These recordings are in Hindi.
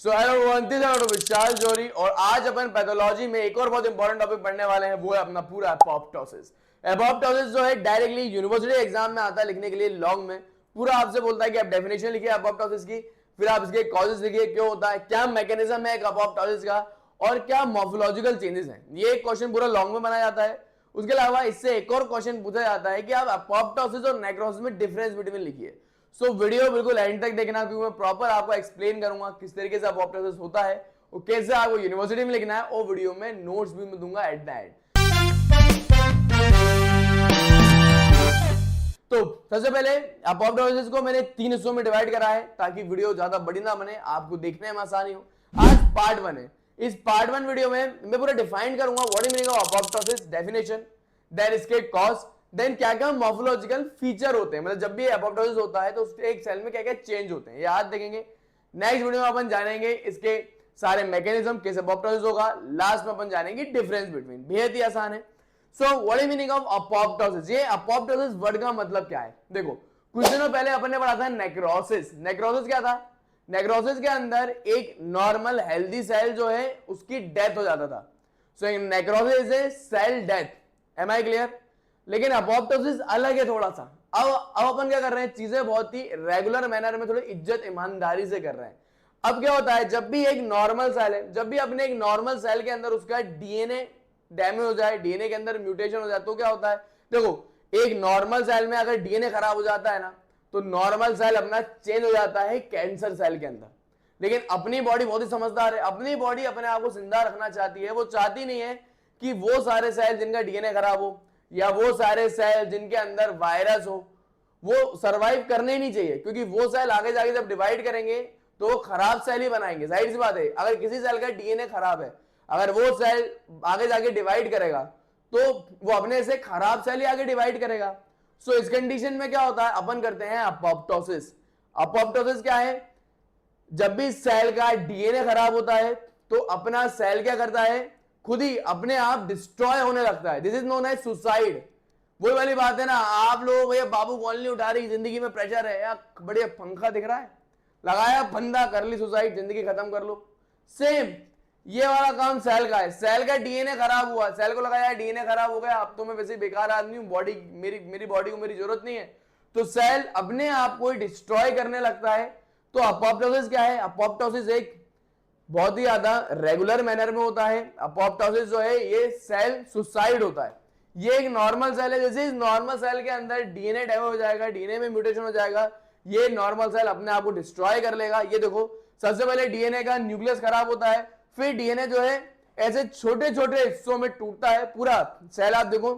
सो हेलो विशाल जोरी और आज अपन पैथोलॉजी में एक और बहुत इंपॉर्टेंट टॉपिक पढ़ने वाले हैं, वो है अपना पूरा एपोप्टोसिस। एपोप्टोसिस जो है डायरेक्टली यूनिवर्सिटी एग्जाम में आता है लिखने के लिए लॉन्ग में। पूरा आपसे बोलता है कि आप डेफिनेशन लिखिए एपोप्टोसिस की, फिर आप इसके कॉजेस लिखिए, क्यों होता है, क्या मैकेनिज्म है एपोप्टोसिस का और क्या मॉर्फोलॉजिकल चेंजेस हैं। ये क्वेश्चन पूरा लॉन्ग में बनाया जाता है। उसके अलावा इससे एक और क्वेश्चन पूछा जाता है कि आप एपोप्टोसिस और नेक्रोसिस में डिफरेंस बिटवीन लिखिए। सो वीडियो बिल्कुल एंड तक देखना, क्योंकि मैं प्रॉपर आपको एक्सप्लेन करूंगा किस तरीके से एपोप्टोसिस होता है और कैसे आपको यूनिवर्सिटी में लिखना है, और वीडियो में नोट्स भी मैं दूंगा एट द एंड। तो सबसे पहले एपोप्टोसिस को मैंने 3 हिस्सों में डिवाइड करा है ताकि वीडियो ज्यादा बड़ी ना बने, आपको देखने में आसानी हो। आज पार्ट 1 है। इस पार्ट 1 वीडियो में मैं पूरा डिफाइन करूंगा what is meaning of apoptosis, definition, then इसके कॉज, देन क्या क्या मॉर्फोलॉजिकल फीचर होते हैं, मतलब जब भी एपोप्टोसिस होता है तो उसके एक सेल में क्या क्या चेंज होते हैं, ये आज देखेंगे। नेक्स्ट वीडियो में अपन जानेंगे इसके सारे मैकेनिज्म, कैसे एपोप्टोसिस होगा। लास्ट में अपन जानेंगे डिफरेंस बिटवीन, बेहद ही आसान है। So what is meaning of apoptosis. ये एपोप्टोसिस वर्ड का मतलब क्या है, देखो कुछ दिनों पहले अपन ने पढ़ा था नेक्रोसिस। नेक्रोसिस क्या था, नेक्रोसिस के अंदर एक नॉर्मल हेल्दी सेल जो है उसकी डेथ हो जाता था। So necrosis is a cell death, am I clear. लेकिन एपोप्टोसिस अलग है थोड़ा सा। अब अपन क्या कर रहे हैं, चीजें बहुत ही रेगुलर मैनर में, थोड़ी इज्जत ईमानदारी से कर रहे हैं। अब क्या होता है, जब भी एक नॉर्मल सेल है, जब भी अपने एक नॉर्मल सेल के अंदर उसका डीएनए डैमेज हो जाए, डीएनए के अंदर म्यूटेशन हो जाए, तो क्या होता है, देखो एक नॉर्मल सेल में अगर डीएनए खराब हो जाता है ना, तो नॉर्मल सेल अपना चेंज हो जाता है कैंसर सेल के अंदर। लेकिन अपनी बॉडी बहुत ही समझदार है, अपनी बॉडी अपने आप को जिंदा रखना चाहती है। वो चाहती नहीं है कि वो सारे सेल जिनका डीएनए खराब हो या वो सारे सेल जिनके अंदर वायरस हो, वो सरवाइव करने ही नहीं चाहिए, क्योंकि वो सेल आगे जाके जब डिवाइड करेंगे तो वो खराब सेल ही बनाएंगे। जाहिर सी बात है, अगर किसी सेल का डीएनए खराब है, अगर वो सेल आगे जाके डिवाइड करेगा तो वो अपने से खराब सेल ही आगे डिवाइड करेगा। सो इस कंडीशन में क्या होता है, अपन करते हैं एपोप्टोसिस। एपोप्टोसिस क्या है, जब भी सेल का डीएनए खराब होता है तो अपना सेल क्या करता है, खुद ही अपने आप डिस्ट्रॉय होने लगता है। This is known as suicide. वही वाली बात है ना, आप लोग भैया बाबू कॉल नहीं उठा रही, जिंदगी में प्रेशर है यार, बढ़िया पंखा दिख रहा है, लगाया फंदा, कर ली सुसाइड, जिंदगी खत्म कर लो। सेम ये वाला काम सेल का है। सेल का डीएनए खराब हुआ, सेल को लगाया डीएनए खराब हो गया, अब तो मैं वैसे बेकार आदमी हूं, बॉडी मेरी बॉडी को मेरी जरूरत नहीं है, तो सेल अपने आप को डिस्ट्रॉय करने लगता है। तो एपोप्टोसिस क्या है, एपोप्टोसिस एक बहुत ही ज्यादा रेगुलर मैनर में होता है। एपोप्टोसिस जो है ये सेल सुसाइड होता है। ये एक नॉर्मल सेल है, जैसे इस नॉर्मल सेल के अंदर डीएनए डैमेज हो जाएगा, डीएनए में म्यूटेशन हो जाएगा, ये नॉर्मल सेल अपने आप को डिस्ट्रॉय कर लेगा। ये देखो सबसे पहले डीएनए का न्यूक्लियस खराब होता है, फिर डीएनए जो है ऐसे छोटे छोटे हिस्सों में टूटता है पूरा सेल। आप देखो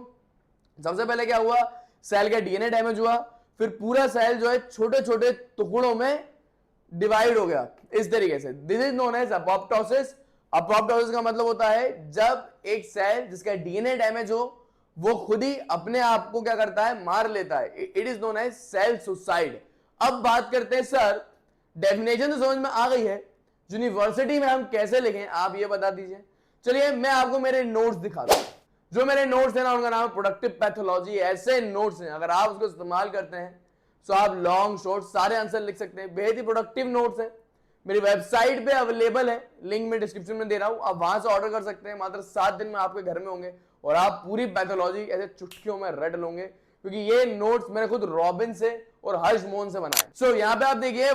सबसे पहले क्या हुआ, सेल का डीएनए डैमेज हुआ, फिर पूरा सेल जो है छोटे छोटे टुकड़ों में डिवाइड हो गया इस तरीके से। This is known as apoptosis. Apoptosis का मतलब होता है जब एक सेल जिसका डीएनए डैमेज हो वो खुद ही अपने आप को क्या करता है, मार लेता है। It is known as cell suicide. अब बात करते हैं, सर डेफिनेशन तो समझ में आ गई है, यूनिवर्सिटी में हम कैसे लिखें आप ये बता दीजिए। चलिए मैं आपको मेरे नोट्स दिखाता हूं। जो मेरे नोट्स है ना, उनका नाम है प्रोडक्टिव पैथोलॉजी। ऐसे नोट्स हैं, अगर आप उसको इस्तेमाल करते हैं तो आप लॉन्ग शॉर्ट सारे आंसर लिख सकते हैं। बेहद ही प्रोडक्टिव नोट्स हैं, मेरी वेबसाइट पे अवेलेबल है, लिंक में डिस्क्रिप्शन में दे रहा हूं, आप वहां से ऑर्डर कर सकते हैं। मात्र 7 दिन में आपके घर में होंगे और आप पूरी पैथोलॉजी ऐसे चुटकियों में रट लोगे, क्योंकि ये नोट्स मैंने खुद रॉबिन से और हर्ष मोहन से बनाए। सो यहाँ पे आप देखिए,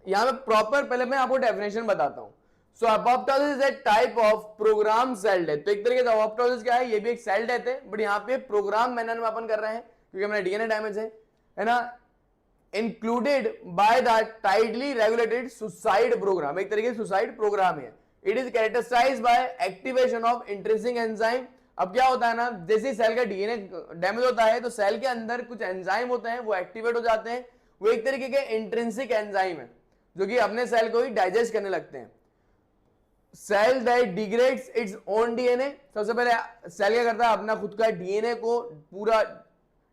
यहाँ पे प्रॉपर पहले मैं आपको डेफिनेशन बताता हूँ। So apoptosis is a type of program cell death. तो एक तरीके से एपोप्टोसिस क्या है, ये भी एक सेल डेथ है, बट यहाँ पे प्रोग्राम मैनर में अपन कर रहे हैं क्योंकि हमारा डीएनए डैमेज है ना, included by the tightly regulated suicide program. एक तरीके से सुसाइड प्रोग्राम है। It is characterized by activation of intrinsic enzyme. अब क्या होता है ना, जैसे सेल का डीएनए डैमेज होता है तो सेल के अंदर कुछ एंजाइम होते हैं, वो एक्टिवेट हो जाते हैं। वो एक तरीके के इंट्रिंसिक एंजाइम है जो कि अपने सेल को ही डाइजेस्ट करने लगते हैं। Cell that degrades its own DNA. सबसे पहले सेल क्या करता है, अपना खुद का डीएनए को पूरा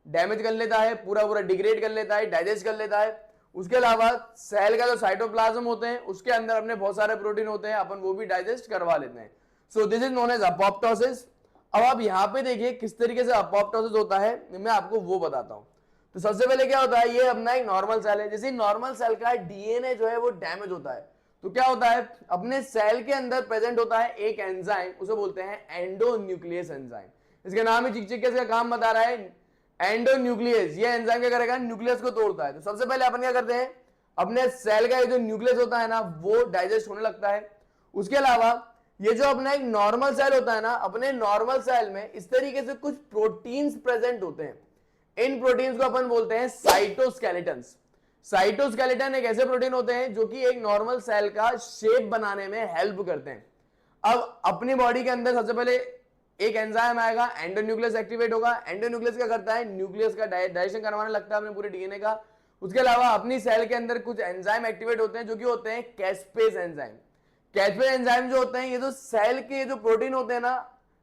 डैमेज कर लेता है, पूरा डिग्रेड कर लेता है, डाइजेस्ट कर लेता है। उसके अलावा सेल का जो साइटोप्लाज्म होते हैं उसके अंदर अपने बहुत सारे प्रोटीन होते हैं, अपन वो भी डाइजेस्ट करवा लेते हैं। So this is known as apoptosis. अब आप यहाँ पे देखिए किस तरीके से एपोप्टोसिस होता है, मैं आपको वो बताता हूँ। तो सबसे पहले क्या होता है, ये अपना एक नॉर्मल सेल है। जैसे नॉर्मल सेल का डीएनए जो है वो डैमेज होता है, तो क्या होता है, अपने सेल के अंदर प्रेजेंट होता है एक एंजाइम, उसे बोलते हैं एंडोन्यूक्लियस एंजाइम। इसके नाम ही चिक चिक के इसका काम बता रहा है, एंडोन्यूक्लियस। ये एंजाइम क्या करेगा, न्यूक्लियस को तोड़ता है। तो सबसे पहले अपन क्या करते हैं, अपने सेल का ये जो न्यूक्लियस होता है ना वो डाइजेस्ट होने लगता है। उसके अलावा ये जो अपना एक नॉर्मल सेल होता है ना, अपने नॉर्मल सेल में इस तरीके से कुछ प्रोटीन्स प्रेजेंट होते हैं। इन प्रोटीन्स को अपन बोलते हैं साइटोस्केलेटन्स। साइटोस्केलेटन एक ऐसे प्रोटीन होते हैं जो कि एक नॉर्मल सेल का शेप बनाने में हेल्प करते हैं। अब अपनी बॉडी के अंदर सबसे पहले एक एंजाइम आएगा, एंडोन्यूक्लियस एक्टिवेट होगा। एंडोन्यूक्लियस क्या करता है, न्यूक्लियस का डाइजेशन करवाने लगता है अपने पूरे डीएनए का। उसके अलावा अपनी सेल के अंदर कुछ एंजाइम एक्टिवेट होते हैं जो कि होते हैं कैस्पेज एंजाइम। कैस्पेज एंजाइम जो होते हैं, ये जो सेल के जो प्रोटीन होते हैं ना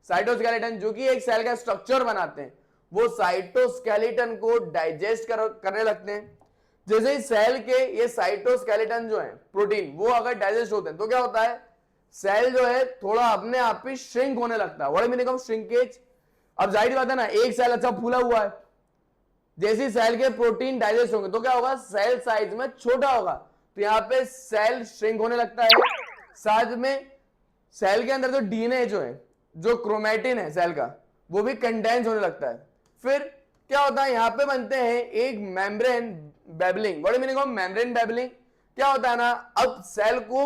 साइटोस्केलेटन, जो कि एक सेल का स्ट्रक्चर बनाते हैं, वो साइटोस्केलेटन को डाइजेस्ट करने लगते हैं। जैसे ही सेल के ये साइटोस्केलेटन जो है प्रोटीन, वो अगर डाइजेस्ट होते हैं तो क्या होता है, सेल जो है थोड़ा अपने आप ही श्रिंक होने लगता है। What meaning of shrinkage? अब जाहिर बात है ना, एक सेल अच्छा फूला हुआ है, जैसे सेल के प्रोटीन डाइजेस्ट होंगे तो क्या होगा, सेल साइज में छोटा होगा, तो यहाँ पे सेल श्रिंक होने लगता है। साथ में सेल के अंदर जो डीएनए जो है, जो क्रोमैटिन है सेल का, वो भी कंडेंस होने लगता है। फिर क्या होता है, यहाँ पे बनते हैं एक membrane blebbing. What meaning of membrane blebbing? क्या होता है ना, अब सेल को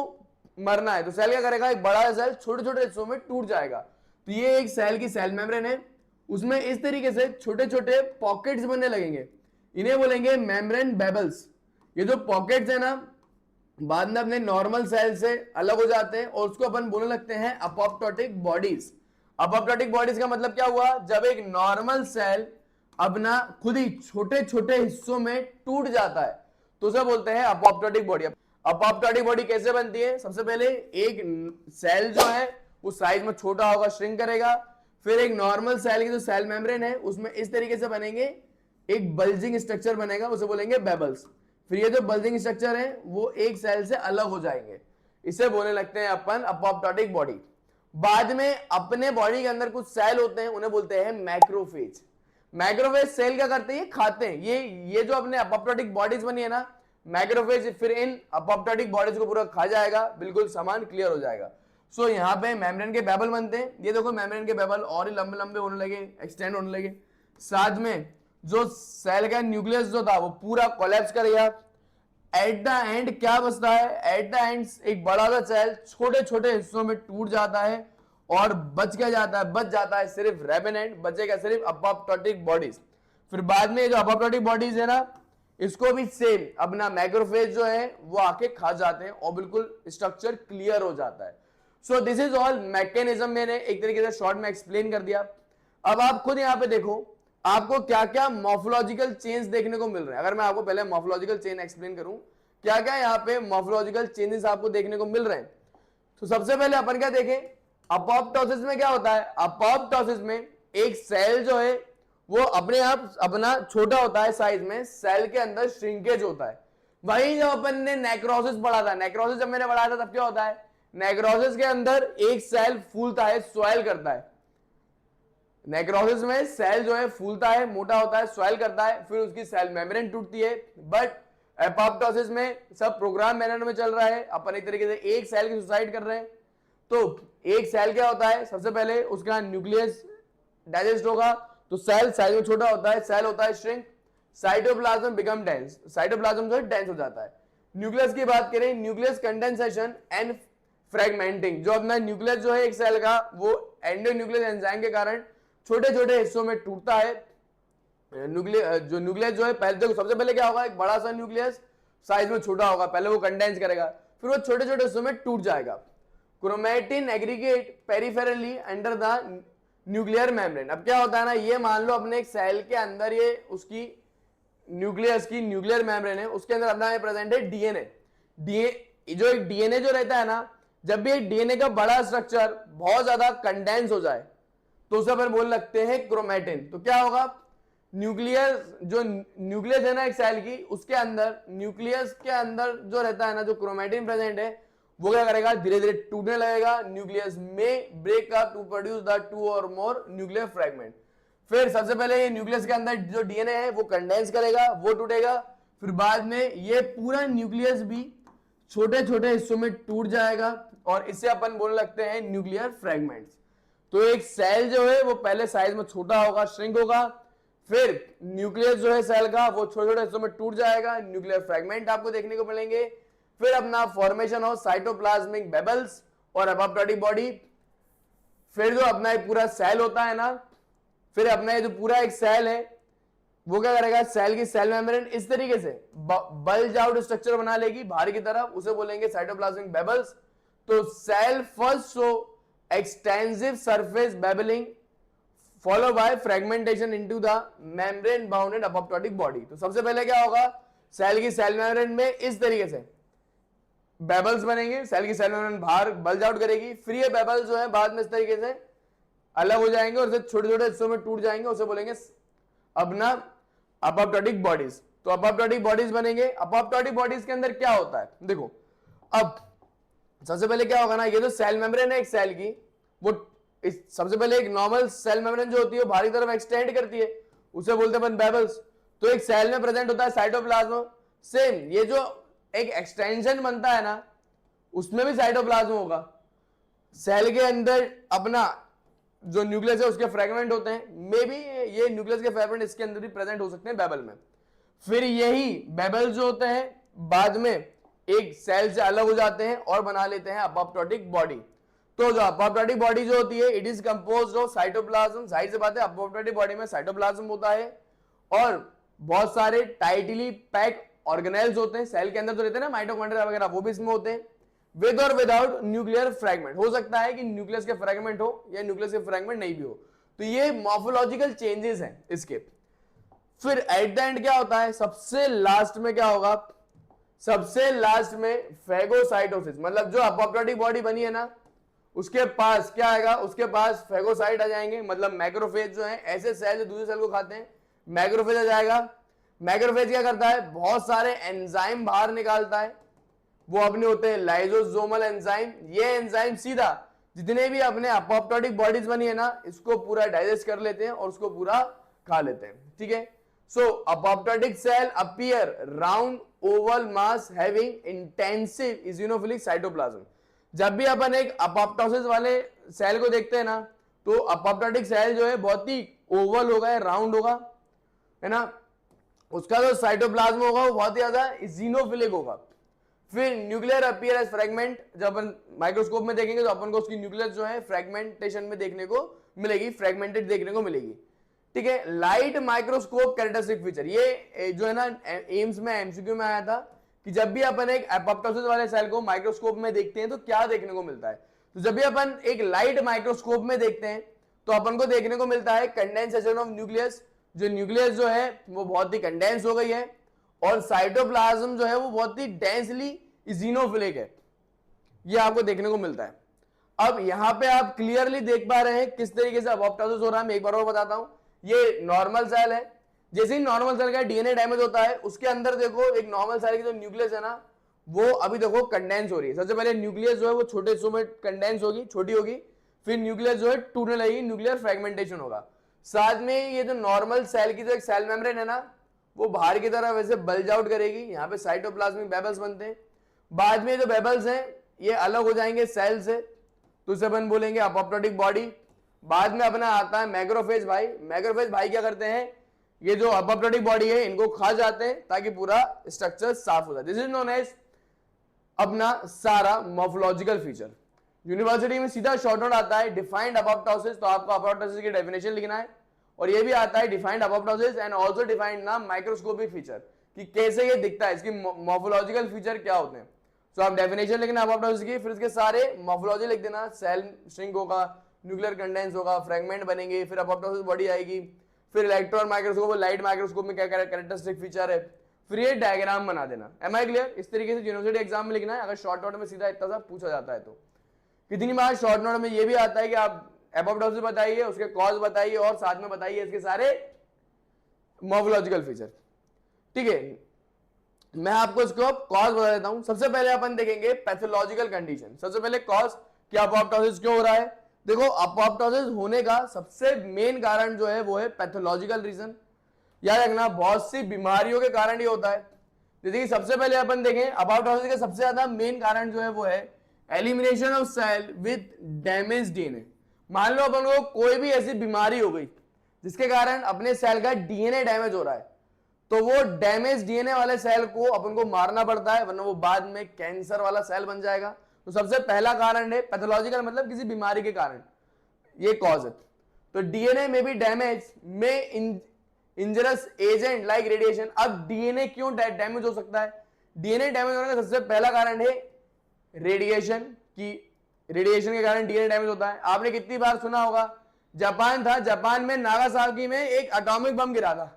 मरना है तो सेल क्या करेगा, एक बड़ा सेल छोटे छोटे हिस्सों में टूट जाएगा। तो ये एक सेल की सेल मेम्ब्रेन है, उसमें इस तरीके से छोटे छोटे पॉकेट्स बनने लगेंगे, इन्हें बोलेंगे मेम्ब्रेन बेबल्स। ये जो पॉकेट्स है ना, बाद में अपने नॉर्मल सेल से अलग हो जाते हैं और उसको अपन बोलने लगते हैं अपोप्टोटिक बॉडीज। अपोप्टोटिक बॉडीज का मतलब क्या हुआ, जब एक नॉर्मल सेल अपना खुद ही छोटे छोटे हिस्सों में टूट जाता है तो उसे बोलते हैं अपोप्टोटिक बॉडी। अपोप्टोटिक बॉडी कैसे बनती है, सबसे पहले एक सेल जो है वो साइज में छोटा होगा, श्रिंक करेगा। फिर एक नॉर्मल सेल की जो सेल मेम्ब्रेन है उसमें इस तरीके से बनेंगे, एक बल्जिंग स्ट्रक्चर बनेगा, उसे बोलेंगे बेबल्स। फिर ये जो बल्जिंग स्ट्रक्चर है वो एक सेल से अलग हो जाएंगे, इसे बोलने लगते हैं अपन अपोप्टोटिक बॉडी। बाद में अपने बॉडी के अंदर कुछ सेल होते हैं, उन्हें बोलते हैं मैक्रोफेज। मैक्रोफेज सेल क्या करते हैं, ये खाते हैं। ये जो अपने अपोप्टोटिक बॉडीज बनी है ना, मैक्रोफेज फिर इन अपोप्टोटिक बॉडीज को पूरा खा जाएगा, बिल्कुल सामान क्लियर हो जाएगा। सो यहाँ पे मेम्ब्रेन के बेबल बनते हैं। ये देखो मेम्ब्रेन के बेबल और ही लंबे लंबे होने लगे, एक्सटेंड होने लगे। साथ में जो सेल का न्यूक्लियस जो था वो पूरा कोलैप्स कर गया। एट द एंड क्या बचता है, एट द एंड एक बड़ा सा सेल छोटे छोटे हिस्सों में टूट जाता है और बच जाता है सिर्फ रेमिनेंट, बचेगा सिर्फ अपोप्टोटिक बॉडीज। फिर बाद में जो अपोप्टोटिक बॉडीज है ना, इसको भी सेम अपना मैक्रोफेज जो है वो आके खा जाते हैं और बिल्कुल स्ट्रक्चर क्लियर हो जाता है। सो दिस इज ऑल मैकेनिज्म, मैंने एक तरीके से शॉर्ट में एक्सप्लेन कर दिया। अब आप खुद यहाँ पे देखो आपको क्या क्या मॉर्फोलॉजिकल चेंज देखने को मिल रहे हैं। अगर मैं आपको पहले मॉर्फोलॉजिकल चेंज एक्सप्लेन करूं, क्या क्या यहाँ पे मॉर्फोलॉजिकल चेंजेस आपको देखने को मिल रहे हैं, तो सबसे पहले अपन क्या देखें, अपोप्टोसिस में क्या होता है। अपोप्टोसिस में एक सेल जो है वो अपने आप अपना छोटा होता है साइज में, सेल के अंदर श्रिंकेज होता है। वहीं जब अपन ने नेक्रोसिस पढ़ा था, नेक्रोसिस जब मैंने पढ़ाया था तब क्या होता है, नेक्रोसिस के अंदर एक सेल फूलता है, स्वेल करता है। नेक्रोसिस में सेल जो है फूलता है, मोटा होता है, स्वेल करता है, फिर उसकी सेल मेम्ब्रेन टूटती है। बट एपोप्टोसिस में सब प्रोग्राम मैनर में चल रहा है, अपन एक तरीके से एक सेल की सुसाइड कर रहे हैं। तो एक सेल क्या होता है, सबसे पहले उसका न्यूक्लियस डाइजेस्ट होगा तो सेल साइज में छोटा होता है, सेल होता है shrink, cytoplasm become dense, cytoplasm जो है डेंस हो जाता है। न्यूक्लियस की बात करें, न्यूक्लियस कंडेंसेशन एंड फ्रेगमेंटिंग, जो अपना न्यूक्लियस जो है एक सेल का वो एंडोन्यूक्लियस एंजाइम के कारण छोटे छोटे हिस्सों में टूटता है। न्यूक्लियस जो है पहले देखो, सबसे पहले क्या होगा, एक बड़ा सा न्यूक्लियस साइज में छोटा होगा, पहले वो कंडेंस करेगा, फिर वो छोटे छोटे हिस्सों में टूट जाएगा। Chromatin aggregate peripherally under the nuclear membrane. अब क्या होता है ना, ये मान लो अपने एक सेल के अंदर ये उसकी न्यूक्लियस की न्यूक्लियर मेम्ब्रेन है, उसके अंदर अपना प्रेजेंट है डीएनए। जो एक डीएनए जो रहता है ना, जब भी एक डीएनए का बड़ा स्ट्रक्चर बहुत ज्यादा कंडेंस हो जाए तो उसे अपन बोल लगते हैं क्रोमैटिन। तो क्या होगा, न्यूक्लियस जो न्यूक्लियस है ना एक सेल की, उसके अंदर न्यूक्लियस के अंदर जो रहता है ना, जो क्रोमैटिन प्रेजेंट है, वो क्या करेगा, धीरे धीरे टूटने लगेगा। न्यूक्लियस में break up to produce the 2 और मोर न्यूक्लियर फ्रेगमेंट। फिर सबसे पहले ये न्यूक्लियस के अंदर जो डीएनए है वो कंडेंस करेगा, वो टूटेगा। फिर बाद में ये पूरा न्यूक्लियस भी छोटे छोटे हिस्सों में टूट जाएगा और इसे अपन बोलने लगते हैं न्यूक्लियर फ्रेगमेंट्स। तो एक सेल जो है वो पहले साइज में छोटा होगा, श्रिंक होगा, फिर न्यूक्लियस जो है सेल का वो छोटे छोटे हिस्सों में टूट जाएगा, न्यूक्लियर फ्रेगमेंट आपको देखने को मिलेंगे, फिर अपना फॉर्मेशन ऑफ साइटोप्लाज्मिक बेबल्स और एपोप्टोटिक बॉडी, फिर जो अपना एक पूरा सेल होता है ना, फिर अपना ये जो पूरा एक सेल है वो क्या करेगा, सेल की सेल मेम्ब्रेन इस तरीके से बल्ज आउट स्ट्रक्चर बना लेगी बाहर की तरफ, उसे बोलेंगे साइटोप्लाज्मिक बेबल्स। तो cell first show extensive surface blebbing follow by fragmentation into the membrane bounded apoptotic body. तो सबसे पहले क्या होगा, सेल की सेल मेम्ब्रेन में इस तरीके से बेबल्स बनेंगे, सेल की सेल मेम्ब्रेन बाहर बल्ज आउट करेगी, फिर ये बेबल्स जो है बाद में इस तरीके से अलग हो जाएंगे और छोटे छोटे हिस्सों में टूट जाएंगे, उसे बोलेंगे अपना एपोप्टोटिक बॉडीज। तो एपोप्टोटिक बॉडीज बनेंगे। एपोप्टोटिक बॉडीज के अंदर क्या होता है, देखो अब सबसे पहले क्या होगा ना, ये जो सेल मेम्ब्रेन है एक सेल की, वो सबसे पहले एक नॉर्मल सेल मेम्ब्रेन जो होती है वो बाहरी तरफ एक्सटेंड करती है, उसे बोलते हैं अपन बेबल्स। तो एक सेल में प्रेजेंट होता है साइटोप्लाज्म, सेम ये जो एक एक्सटेंशन बनता है ना उसमें भी साइटोप्लाज्म होगा। सेल के अंदर अपना जो न्यूक्लियस है उसके फ्रेगमेंट होते हैं, मे बी ये न्यूक्लियस के फ्रेगमेंट इसके अंदर भी प्रेजेंट हो सकते हैं बेबल में। फिर यही बेबल जो होते हैं बाद में एक सेल से अलग हो जाते हैं और बना लेते हैं एपोप्टोटिक बॉडी। तो जो एपोप्टोटिक बॉडी जो होती है it is composed of cytoplasm, जाहिर सी बात है एपोप्टोटिक बॉडी में साइटोप्लाज्म होता है और बहुत सारे टाइटली पैक ऑर्गेनेल्स होते हैं सेल के अंदर जो रहते हैं ना, माइटोकॉन्ड्रिया वगैरह, वो भी इसमें होते हैं, विद और विदाउट न्यूक्लियर फ्रेगमेंट। हो सकता है कि न्यूक्लियस के फ्रेगमेंट हो या न्यूक्लियस के फ्रेगमेंट नहीं भी हो। तो ये मॉर्फोलॉजिकल चेंजेस हैं इसके। फिर एट द एंड क्या होता है, सबसे लास्ट में क्या होगा, सबसे लास्ट में फेगोसाइटोसिस, मतलब जो एपोप्टोटिक बॉडी बनी है ना उसके पास क्या आएगा, उसके पास फेगोसाइट आ जाएंगे, मतलब मैक्रोफेज जो है ऐसे सेल जो दूसरे सेल को खाते हैं, मैक्रोफेज आ जाएगा। मैक्रोफेज क्या करता है, बहुत सारे एंजाइम बाहर निकालता है, वो अपने होते हैं लाइजोसोमल एंजाइम। ये एंजाइम सीधा जितने भी अपने एपोप्टोटिक बॉडीज बनी है ना इसको पूरा डाइजेस्ट कर लेते हैं और उसको पूरा खा लेते हैं, ठीक है। So apoptotic cell appear round oval mass having intensive eosinophilic cytoplasm. जब भी अपन एक अपोप्टोसिस वाले सेल को देखते हैं ना तो अपोप्टोटिक सेल जो है बहुत ही ओवल होगा, राउंड होगा, है ना, उसका जो साइटोप्लाज्म होगा वो बहुत ही ज्यादा इजिनोफिलिक होगा। फिर न्यूक्लियर अपीयर एज फ्रेगमेंट, जब अपन माइक्रोस्कोप में देखेंगे तो अपन को उसकी न्यूक्लियस जो है फ्रेगमेंटेशन में देखने को मिलेगी, फ्रेगमेंटेड देखने को मिलेगी, ठीक है। लाइट माइक्रोस्कोप कैरेक्टरिस्टिक फीचर, ये जो है ना एम्स में एमसीक्यू में आया था कि जब भी अपन एक एपोप्टोसिस वाले सेल को माइक्रोस्कोप में देखते हैं तो क्या देखने को मिलता है। तो जब भी अपन एक लाइट माइक्रोस्कोप में देखते हैं तो अपन को देखने को मिलता है कंडेंसेशन ऑफ न्यूक्लियस, जो न्यूक्लियस जो है वो बहुत ही कंडेंस हो गई है और साइटोप्लाज्म जो है वो बहुत ही डेंसली इजिनोफिलिक है, ये आपको देखने को मिलता है। अब यहां पे आप क्लियरली देख पा रहे हैं किस तरीके से अपोप्टोसिस हो रहा है। मैं एक बार और बताता हूं, ये नॉर्मल सेल है, जैसे ही नॉर्मल सेल का डीएनए डैमेज होता है उसके अंदर देखो एक नॉर्मल सेल की जो न्यूक्लियस है ना वो अभी देखो कंडेंस हो रही है। सबसे पहले न्यूक्लियस जो है वो छोटे हिस्सों में कंडेंस होगी, छोटी होगी, फिर न्यूक्लियस जो है टूटने लगेगी, न्यूक्लियर फ्रेगमेंटेशन होगा। साथ में ये जो नॉर्मल सेल की जो एक सेल मेम्ब्रेन है ना वो बाहर की तरफ वैसे बल्ज आउट करेगी, यहाँ पे साइटोप्लाज्मिक बेबल्स बनते हैं। बाद में जो बेबल्स हैं ये अलग हो जाएंगे सेल से, तो उसे अपन बोलेंगे अपोप्टोटिक बॉडी। बाद में अपना आता है मैक्रोफेज भाई। मैक्रोफेज भाई क्या करते हैं, ये जो अपोप्टोटिक बॉडी है इनको खा जाते हैं ताकि पूरा स्ट्रक्चर साफ हो जाए। दिस इज नोन एज अपना सारा मॉर्फोलॉजिकल फीचर। यूनिवर्सिटी में सीधा शॉर्ट नोट आता है डिफाइंड अपोप्टोसिस, तो आपको अपोप्टोसिस की डेफिनेशन लिखना है, और ये भी आता है defined apoptosis and also defined ना माइक्रोस्कोपिक फीचर, कि कैसे ये दिखता है, इसकी मॉर्फोलॉजिकल फीचर क्या होते हैं। तो आप डेफिनेशन लिखना अपोप्टोसिस की, फिर इसके सारे मॉर्फोलॉजी लिख देना, सेल श्रिंक होगा, न्यूक्लियर कंडेंस होगा, फ्रेगमेंट बनेंगे, फिर अपोप्टोसिस बॉडी आएगी, फिर इलेक्ट्रॉन माइक्रोस्कोप और लाइट माइक्रोस्कोप में क्या कैरेक्टरिस्टिक फीचर है, फिर ये डायग्राम बना देना। Am I clear? इस तरीके से यूनिवर्सिटी एग्जाम में लिखना है, अगर शॉर्ट नोट में सीधा इतना सा पूछा जाता है तो। कितनी बार शॉर्ट नोट में ये भी आता है कि आप एपोप्टोसिस बताइए, उसके कॉज बताइए और साथ में बताइए इसके सारे मॉर्फोलॉजिकल फीचर, ठीक है। मैं आपको इसको कॉज बता देता हूं। सबसे पहले अपन देखेंगे पैथोलॉजिकल कंडीशन। सबसे पहले कॉज, कि अपोप्टोसिस क्यों हो रहा है। देखो अपोप्टोसिस होने का सबसे मेन कारण जो है वो है पैथोलॉजिकल रीजन। याद रखना बहुत सी बीमारियों के कारण ये होता है। जैसे कि सबसे पहले अपन देखें अपोप्टोसिस का सबसे ज्यादा मेन कारण जो है वो है elimination of cell with damage DNA. मान लो अपन को कोई भी ऐसी बीमारी हो गई जिसके कारण अपने सेल का डीएनए डैमेज हो रहा है, तो वो डैमेज डीएनए वाले सेल को अपन को मारना पड़ता है, वरना वो बाद में कैंसर वाला सेल बन जाएगा। तो सबसे पहला कारण है पैथोलॉजिकल, मतलब किसी बीमारी के कारण ये कॉज है। तो डीएनए में भी डैमेज में इंजरस एजेंट लाइक रेडिएशन। अब डीएनए क्यों डैमेज हो सकता है? डीएनए डैमेज होने का सबसे पहला कारण है रेडिएशन की, रेडिएशन के कारण डीएनए डैमेज होता है। आपने कितनी बार सुना होगा, जापान था, जापान में नागासाकी में एक एटॉमिक बम गिरा था।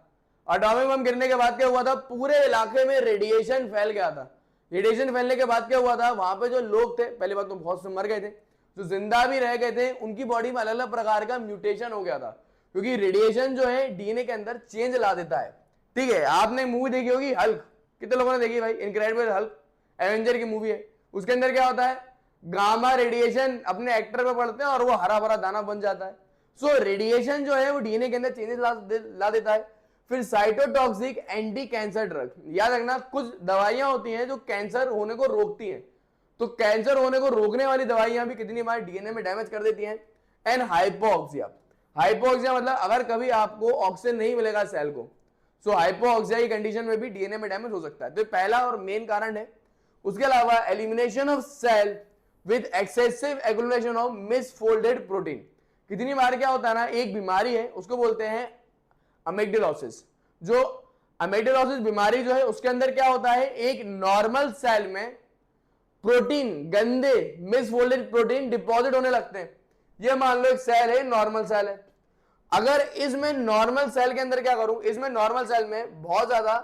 एटॉमिक बम गिरने के बाद क्या हुआ था, पूरे इलाके में रेडिएशन फैल गया था। रेडिएशन फैलने के बाद क्या हुआ था, वहां पे जो लोग थे, पहली बात तो बहुत से मर गए थे, जो जिंदा भी रह गए थे उनकी बॉडी में अलग अलग प्रकार का म्यूटेशन हो गया था, क्योंकि रेडिएशन जो है डीएनए के अंदर चेंज ला देता है। ठीक है, आपने मूवी देखी होगी हल्क, कितने लोगों ने देखी भाई? इनक्रेडिबल हल्क, एवेंजर की मूवी है। उसके अंदर क्या होता है, गामा रेडिएशन अपने एक्टर पे पड़ते हैं और वो हरा भरा दाना बन जाता है। सो रेडिएशन जो है वो डीएनए के अंदर चेंजेस ला देता है। फिर साइटोटॉक्सिक एंटी कैंसर ड्रग, याद रखना कुछ दवाइयां होती हैं जो कैंसर होने को रोकती हैं, तो कैंसर होने को रोकने वाली दवाइयां भी कितनी बार डीएनए में डैमेज कर देती हैं। एंड हाइपोक्सिया, हाइपोक्सिया मतलब अगर कभी आपको ऑक्सीजन नहीं मिलेगा सेल को, सो हाइपोक्सिया की कंडीशन में भी डीएनए में डैमेज हो सकता है। तो पहला और मेन कारण है। उसके अलावा elimination of cell with excessive accumulation of misfolded protein. कितनी बार क्या होता है ना, एक बीमारी है उसको बोलते हैं अमिग्डालोसिस। जो अमिग्डालोसिस बीमारी जो है उसके अंदर क्या होता है, एक नॉर्मल सेल में प्रोटीन, गंदे मिसफोल्डेड प्रोटीन डिपॉजिट होने लगते हैं। ये मान लो एक सेल है, नॉर्मल सेल है, अगर इसमें नॉर्मल सेल के अंदर क्या करूं, इसमें नॉर्मल सेल में बहुत ज्यादा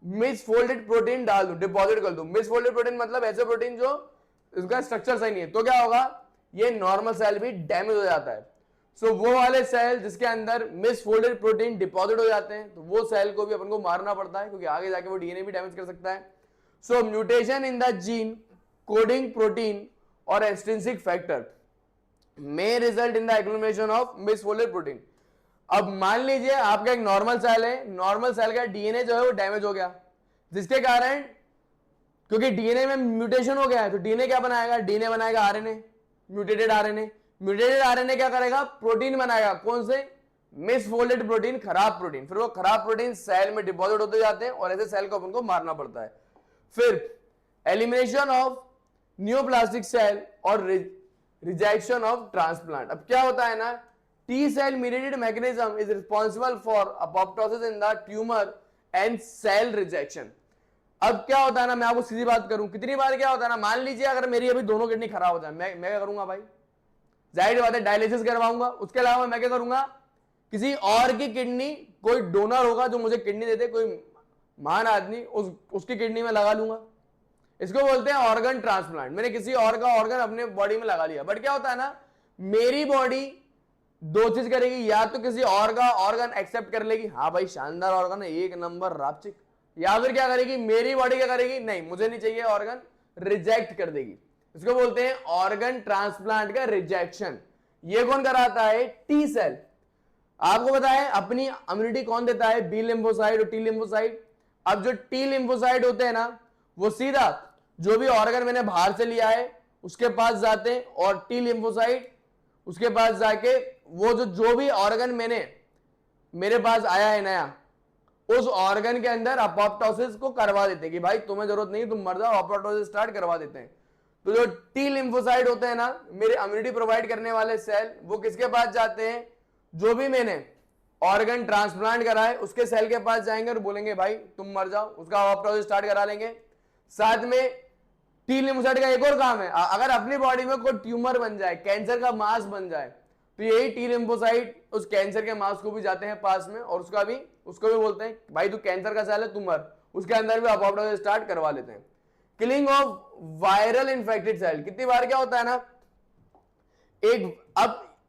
मिसफोल्डेड प्रोटीन डाल दूं, डिपॉजिट कर दूं। मिसफोल्डेड प्रोटीन मतलब ऐसे प्रोटीन जो इसका स्ट्रक्चर सही नहीं है, तो क्या होगा, ये नॉर्मल सेल भी डैमेज हो जाता है। सो वो वाले सेल जिसके अंदर मिसफोल्डेड प्रोटीन डिपॉजिट हो जाते हैं, तो वो सेल को भी अपन को मारना पड़ता है, क्योंकि आगे जाके वो डीएनए भी डैमेज कर सकता है। So mutation in the gene coding protein और extrinsic factor may result in the accumulation of misfolded protein। अब मान लीजिए आपका एक नॉर्मल सेल है, नॉर्मल सेल का डीएनए जो है वो डैमेज हो गया, जिसके कारण, क्योंकि डीएनए में म्यूटेशन हो गया है, तो डीएनए क्या बनाएगा, डीएनए बनाएगा RNA, mutated RNA. Mutated RNA क्या करेगा, प्रोटीन बनाएगा। कौन से? मिसफोल्डेड प्रोटीन, खराब प्रोटीन। फिर वो खराब प्रोटीन सेल में डिपॉजिट होते जाते हैं और ऐसे सेल को अपन को मारना पड़ता है। फिर एलिमिनेशन ऑफ न्यूप्लास्टिक सेल और रिजेक्शन ऑफ ट्रांसप्लांट। अब क्या होता है ना, T cell mediated mechanism is responsible for apoptosis in the tumour and cell rejection. अब क्या होता है ना, मैं आपको सीधी बात करूं, कितनी बार क्या होता है ना, मान लीजिए अगर मेरी अभी दोनों किडनी खराब हो जाए, मैं क्या करूंगा भाई, जाहिर बात है डायलिसिस करवाऊंगा। उसके अलावा मैं क्या करूंगा, किसी और की किडनी, कोई डोनर होगा जो मुझे किडनी देते, कोई महान आदमी, उसकी किडनी में लगा लूंगा। इसको बोलते हैं ऑर्गन ट्रांसप्लांट। मैंने किसी और का ऑर्गन अपने बॉडी में लगा लिया। बट क्या होता है ना, मेरी बॉडी दो चीज करेगी, या तो किसी और का ऑर्गन एक्सेप्ट कर लेगी, हाँ भाई शानदार ऑर्गन है, एक नंबर रापचिक, या फिर क्या करेगी, मेरी बॉडी क्या करेगी, नहीं मुझे नहीं चाहिए ऑर्गन, रिजेक्ट कर देगी। इसको बोलते हैं ऑर्गन ट्रांसप्लांट का रिजेक्शन। ये कौन कराता है, टी सेल। आपको पता है अपनी इम्यूनिटी कौन देता है, बी लिम्फोसाइट और टी लिम्फोसाइट। अब जो टी लिम्फोसाइट होते हैं ना, वो सीधा जो भी ऑर्गन मैंने बाहर से लिया है उसके पास जाते हैं, और टी लिम्फोसाइट उसके पास जाके वो जो भी ऑर्गन मेरे पास आया है नया, उस ऑर्गन के अंदर अपोप्टोसिस को करवा देते हैं कि भाई तुम्हें जरूरत नहीं, तुम मर जाओ, अपोप्टोसिस स्टार्ट करवा देते हैं। तो जो टी लिम्फोसाइट होते हैं ना, मेरे इम्यूनिटी प्रोवाइड करने वाले सेल, वो किसके पास जाते हैं, जो भी मैंने ऑर्गन ट्रांसप्लांट करा है उसके सेल के पास जाएंगे और बोलेंगे भाई तुम मर जाओ, उसका अपोप्टोसिस स्टार्ट करा लेंगे। साथ में टी लिम्फोसाइट का एक और काम है, अगर अपनी बॉडी में कोई ट्यूमर बन जाए, कैंसर का मास बन जाए, तो यही टी लिम्फोसाइट उस कैंसर के मास को भी जाते हैं पास में, और उसको भी बोलते हैं भाई तू कैंसर का सेल है, तू मर, उसके अंदर भी अपोप्टोसिस स्टार्ट करवा लेते हैं। Killing of viral infected cell. कितनी बार क्या होता है ना,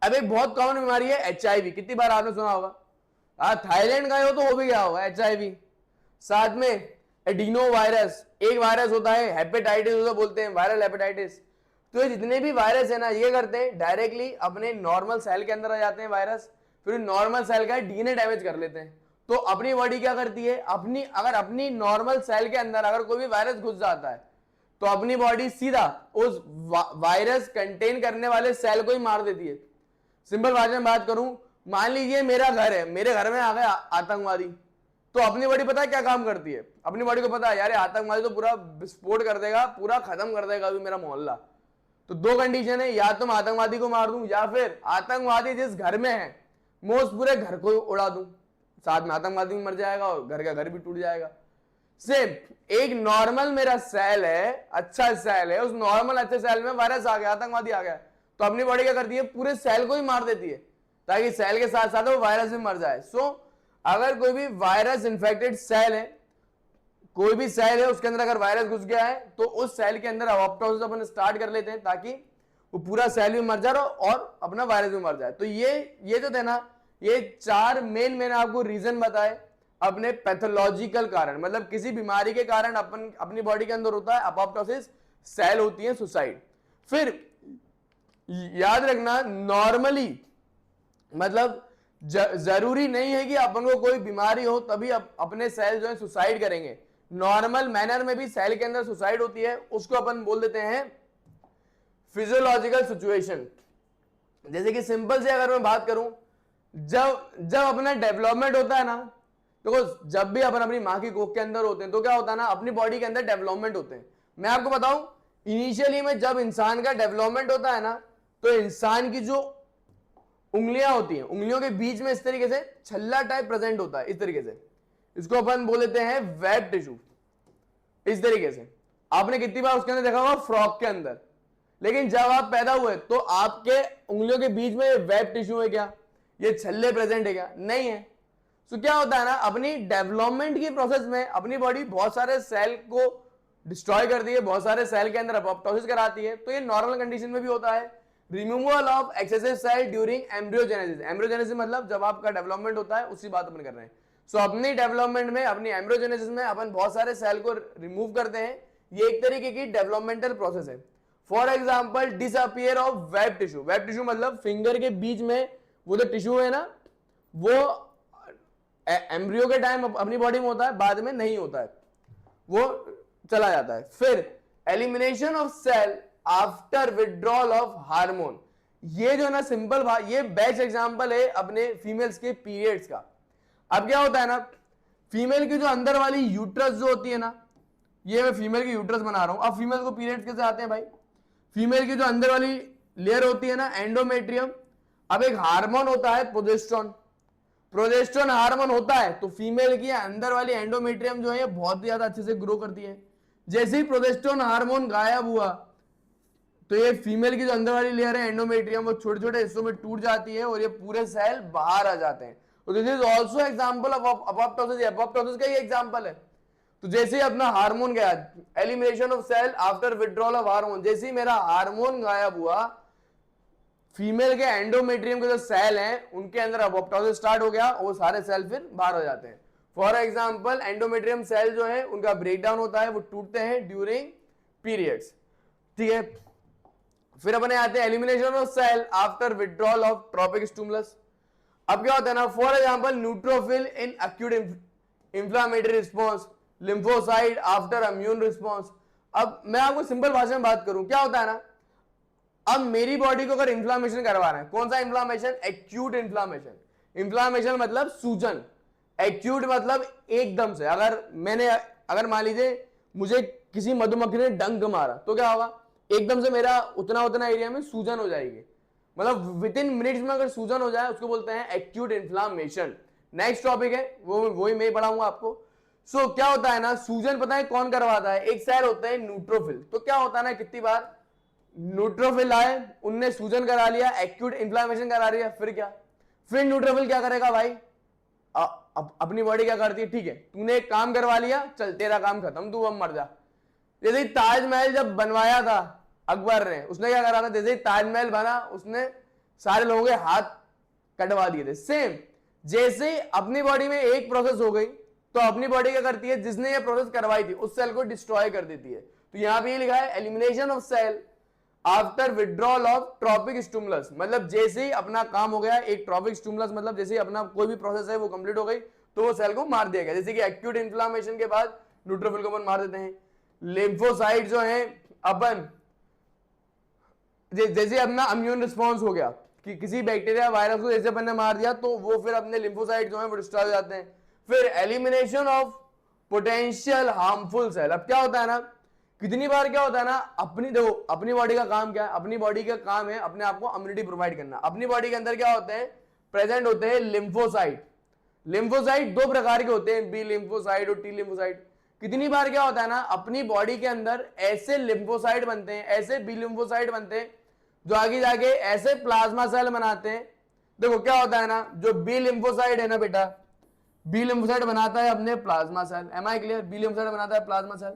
अब एक बहुत कॉमन बीमारी है एचआईवी। कितनी बार आपने सुना होगा, थाईलैंड गए हो तो हो भी गया होगा एचआईवी। साथ में एडिनो वायरस, एक वायरस होता है, हेपेटाइटिस उसे बोलते हैं, वायरल हेपेटाइटिस। तो ये जितने भी वायरस है ना, ये करते हैं डायरेक्टली अपने नॉर्मल सेल के अंदर आ जाते हैं वायरस, फिर नॉर्मल सेल का डीएनए डैमेज कर लेते हैं। तो अपनी बॉडी क्या करती है, अगर अपनी नॉर्मल सेल के अंदर अगर कोई भी वायरस घुस जाता है तो अपनी बॉडी सीधा उस वायरस कंटेन करने वाले सेल को ही मार देती है। सिंपल भाषा में बात करूं, मान लीजिए मेरा घर है, मेरे घर में आ गए आतंकवादी, तो अपनी बॉडी पता है क्या काम करती है, अपनी बॉडी को पता है यार आतंकवादी तो पूरा विस्फोट कर देगा, पूरा खत्म कर देगा अभी मेरा मोहल्ला। तो दो कंडीशन है, या तो मैं आतंकवादी को मार दूं या फिर आतंकवादी जिस घर में है मैं उस पूरे घर को उड़ा दूं, साथ में आतंकवादी भी मर जाएगा और घर का घर भी टूट जाएगा। सिर्फ एक नॉर्मल मेरा सेल है, अच्छा सेल है, उस नॉर्मल अच्छे सेल में वायरस आ गया, आतंकवादी आ गया, तो अपनी बॉडी क्या करती है, पूरे सेल को ही मार देती है ताकि सेल के साथ साथ वो वायरस भी मर जाए। सो अगर कोई भी वायरस इन्फेक्टेड सेल है, कोई भी सेल है उसके अंदर अगर वायरस घुस गया है तो उस सेल के अंदर अपॉप्टोसिस अपन स्टार्ट कर लेते हैं ताकि वो पूरा सेल भी मर जाए और अपना वायरस भी मर जाए। तो ये जो थे ना, ये चार मेन मैंने आपको रीजन बताए अपने पैथोलॉजिकल कारण, मतलब किसी बीमारी के कारण अपनी बॉडी के अंदर होता है अपॉप्टोसिस, सेल होती है सुसाइड। फिर याद रखना नॉर्मली मतलब जरूरी नहीं है कि अपन को कोई बीमारी हो तभी अपने सेल जो है सुसाइड करेंगे, नॉर्मल मैनर में भी सेल के अंदर सुसाइड होती है, उसको अपन बोल देते हैं फिजियोलॉजिकल सिचुएशन। जैसे कि सिंपल से अगर मैं बात करूं, जब अपना डेवलपमेंट होता है ना, तो जब भी अपन अपनी मां की कोख के अंदर होते हैं तो क्या होता है ना, अपनी बॉडी के अंदर डेवलपमेंट होते हैं। मैं आपको बताऊं, इनिशियली में जब इंसान का डेवलपमेंट होता है ना, तो इंसान की जो उंगलियां होती हैं, उंगलियों के बीच में इस तरीके से छल्ला टाइप प्रेजेंट होता है, इस तरीके से, इसको अपन बोल देते हैं वेब टिश्यू। इस तरीके से आपने कितनी बार उसके अंदर देखा होगा फ्रॉक के अंदर, लेकिन जब आप पैदा हुए तो आपके उंगलियों के बीच में वेब टिश्यू है क्या, ये छल्ले प्रेजेंट है क्या, नहीं है। तो क्या होता है ना, अपनी डेवलपमेंट की प्रोसेस में अपनी बॉडी बहुत सारे सेल को डिस्ट्रॉय करती है, बहुत सारे सेल के अंदर अपॉप्टोसिस कराती है। तो ये नॉर्मल कंडीशन में भी होता है। Removal of excessive cell during embryogenesis, embryogenesis मतलब जब आपका डेवलपमेंट होता है, उसी बात अपन कर रहे हैं। सो अपनी डेवलपमेंट में, अपनी एम्ब्रियोजेनेसिस में अपन बहुत सारे सेल को रिमूव करते हैं, ये एक तरीके की डेवलपमेंटल प्रोसेस है। For example disappear of web tissue, web tissue मतलब फिंगर के बीच में वो जो टिश्यू है ना, वो एम्ब्रियो के टाइम अपनी बॉडी में होता है, बाद में नहीं होता है, वो चला जाता है। फिर elimination of cell after withdrawal of hormone, ये जो ना सिंपल ये बेस्ट एग्जांपल है अपने फीमेल्स के पीरियड्स का। अब क्या होता है ना, फीमेल की जो अंदर वाली यूट्रस जो होती है ना, ये मैं फीमेल की यूट्रस बना रहा हूं। अब फीमेल को पीरियड्स कैसे आते हैं भाई, फीमेल की जो अंदर वाली लेयर होती है ना, एंडोमेट्रियम, अब एक हार्मोन होता है प्रोजेस्टेरोन, प्रोजेस्टेरोन हार्मोन होता है तो फीमेल की अंदर वाली एंडोमेट्रियम जो है बहुत ज्यादा अच्छे से ग्रो करती है। जैसे ही प्रोजेस्टेरोन हार्मोन गायब हुआ तो ये फीमेल की जो अंदर वाली लेयर है एंडोमेट्रियम, वो छोटे छोटे हिस्सों में टूट जाती है और ये पूरे सेल बाहर आ जाते हैं। तो this is also example of apoptosis, apoptosis का ही एग्जाम्पल है। तो जैसे ही अपना हार्मोन गया, elimination of cell after withdrawal of hormone, जैसे ही मेरा हार्मोन गायब हुआ, फीमेल के एंडोमेट्रियम के जो सेल हैं उनके अंदर अपॉप्टोसिस स्टार्ट हो गया और वो सारे सेल फिर बाहर हो जाते हैं। फॉर एग्जांपल एंडोमेट्रियम सेल जो है उनका ब्रेकडाउन होता है, वो टूटते हैं ड्यूरिंग पीरियड्स, ठीक है। फिर अपने आते हैं elimination of cell after withdrawal of trophic stimulus. अब क्या होता है ना, for example neutrophil in acute inflammatory response, lymphocyte after immune response. अब मैं आपको सिंपल भाषा में बात करूं, क्या होता है ना, अब मेरी बॉडी को अगर इन्फ्लामेशन करवा रहे हैं, कौन सा इन्फ्लामेशन, एक्यूट इन्फ्लामेशन। इन्फ्लामेशन मतलब सूजन, एक्यूट मतलब एकदम से, अगर मान लीजिए मुझे किसी मधुमक्खी ने डंक मारा तो क्या होगा, एकदम से मेरा उतना एरिया में सूजन हो जाएगी, मतलब विद इन मिनट्स में अगर सूजन हो जाए उसको बोलते हैं एक्यूट इन्फ्लामेशन। नेक्स्ट टॉपिक है वही मैं पढ़ाऊंगा आपको। सो क्या होता है ना, सूजन पता है कौन करवाता है, एक सेल होता है न्यूट्रोफिल। तो क्या होता है ना, कितनी बार न्यूट्रोफिल आए, उनने सूजन करा लिया, एक्यूट इन्फ्लेमेशन करा लिया, फिर न्यूट्रोफिल क्या करेगा भाई, अपनी बॉडी क्या करती है, ठीक है तूने एक काम करवा लिया, चल तेरा काम खत्म, तू अब मर जा। जैसे ही ताजमहल जब बनवाया था अकबर ने, उसने क्या करा था, जैसे ही ताजमहल बना उसने सारे लोगों के हाथ कटवा दिए थे। सेम जैसे ही अपनी बॉडी में एक प्रोसेस हो गई तो अपनी बॉडी क्या करती है, जिसने ये प्रोसेस करवाई थी उस सेल को डिस्ट्रॉय कर देती है। तो यहां पे लिखा है elimination of cell after withdrawal of trophic stimulus, मतलब जैसे ही अपना काम हो गया, एक ट्रॉपिक स्टिमुलस मतलब जैसे ही अपना कोई भी प्रोसेस है वो कंप्लीट हो गई, तो वो सेल को मार दिया गया। जैसे कि एक्यूट इन्फ्लामेशन के बाद न्यूट्रोफिल को अपन मार देते हैं। लिम्फोसाइट जो है अपन जैसे अपना इम्यून रिस्पॉन्स हो गया कि किसी बैक्टीरिया वायरस को जैसे अपन ने मार दिया तो वो फिर अपने लिम्फोसाइट जो है वो डिस्ट्रॉय हो जाते हैं। फिर elimination of potential harmful cell. अब क्या होता है ना, कितनी बार क्या होता है ना, अपनी देखो अपनी बॉडी का काम क्या है, अपनी बॉडी का काम है अपने आप को इम्यूनिटी प्रोवाइड करना। अपनी बॉडी के अंदर क्या होते हैं, प्रेजेंट होते हैं लिम्फोसाइट। लिम्फोसाइट दो प्रकार के होते हैं, बी लिम्फोसाइट और टी लिम्फोसाइट। कितनी बार क्या होता है ना, अपनी बॉडी के अंदर ऐसे लिम्फोसाइट बनते हैं, ऐसे बी लिम्फोसाइट बनते हैं जो आगे जाके ऐसे प्लाज्मा सेल बनाते हैं। देखो क्या होता है ना, जो बी लिम्फोसाइट है ना बेटा, बी लिम्फोसाइट बनाता है अपने plasma cell. Am I clear? B lymphocyte बनाता है प्लाज्मा सेल,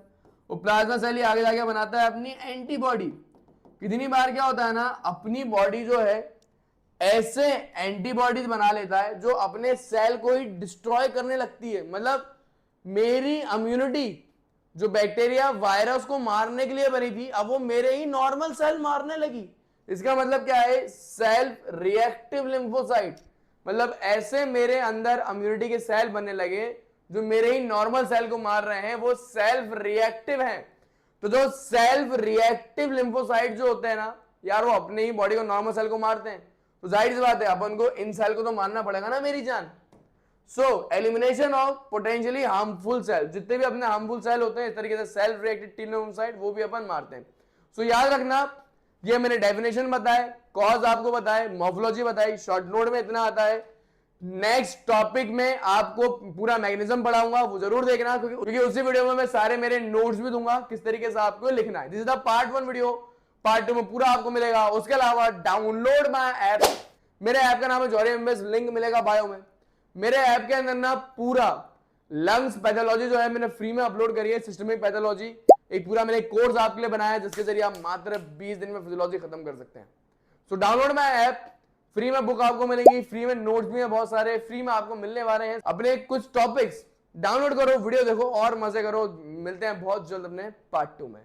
वो प्लाज्मा सेल ही आगे जाके बनाता है अपनी एंटीबॉडी। कितनी बार क्या होता है ना, अपनी बॉडी जो है ऐसे एंटीबॉडीज बना लेता है जो अपने सेल को ही डिस्ट्रॉय करने लगती है। मतलब मेरी इम्यूनिटी जो बैक्टीरिया वायरस को मारने के लिए बनी थी, अब वो मेरे ही नॉर्मल सेल मारने लगी। इसका मतलब क्या है, सेल्फ रिएक्टिव लिम्फोसाइट। मतलब ऐसे मेरे अंदर इम्यूनिटी के सेल बनने लगे जो मेरे ही नॉर्मल सेल को मार रहे हैं, वो सेल्फ रिएक्टिव हैं। तो जो सेल्फ रिएक्टिव लिम्फोसाइट जो होते हैं ना यार, वो अपने ही बॉडी को नॉर्मल सेल को मारते हैं। तो जाहिर सी बात है अपन को इन सेल को तो मारना पड़ेगा ना मेरी जान। So elimination of potentially harmful cell, जितने भी अपने हार्मफुल सेल होते हैं इस तरीके से सेल्फ रिएक्टिव टी लिम्फोसाइट वो भी अपन मारते हैं। सो याद रखना, ये मैंने डेफिनेशन बताया, कॉज आपको बताए, मॉर्फोलॉजी बताई, शॉर्ट नोट में इतना आता है। नेक्स्ट टॉपिक में आपको पूरा मैकेनिज्म पढ़ाऊंगा, वो जरूर देखना, क्योंकि उसी वीडियो में मैं सारे मेरे नोट्स भी दूंगा किस तरीके से आपको लिखना है। This is the part 1 video, part 2 में पूरा आपको मिलेगा। उसके अलावा डाउनलोड माय ऐप, मेरे ऐप का नाम है जौहरी एमबीबीएस, लिंक मिलेगा बायो में। मेरे ऐप के अंदर ना पूरा लंग्स पैथोलॉजी जो है मैंने फ्री में अपलोड करी है, सिस्टमिक पैथोलॉजी, एक पूरा मैंने कोर्स आपके लिए बनाया है जिसके जरिए आप मात्र 20 दिन में फिजियोलॉजी खत्म कर सकते हैं। So download my app, free में बुक आपको मिलेंगी, फ्री में नोट्स भी है बहुत सारे फ्री में आपको मिलने वाले हैं। अपने कुछ टॉपिक्स डाउनलोड करो, वीडियो देखो और मजे करो। मिलते हैं बहुत जल्द अपने पार्ट 2 में।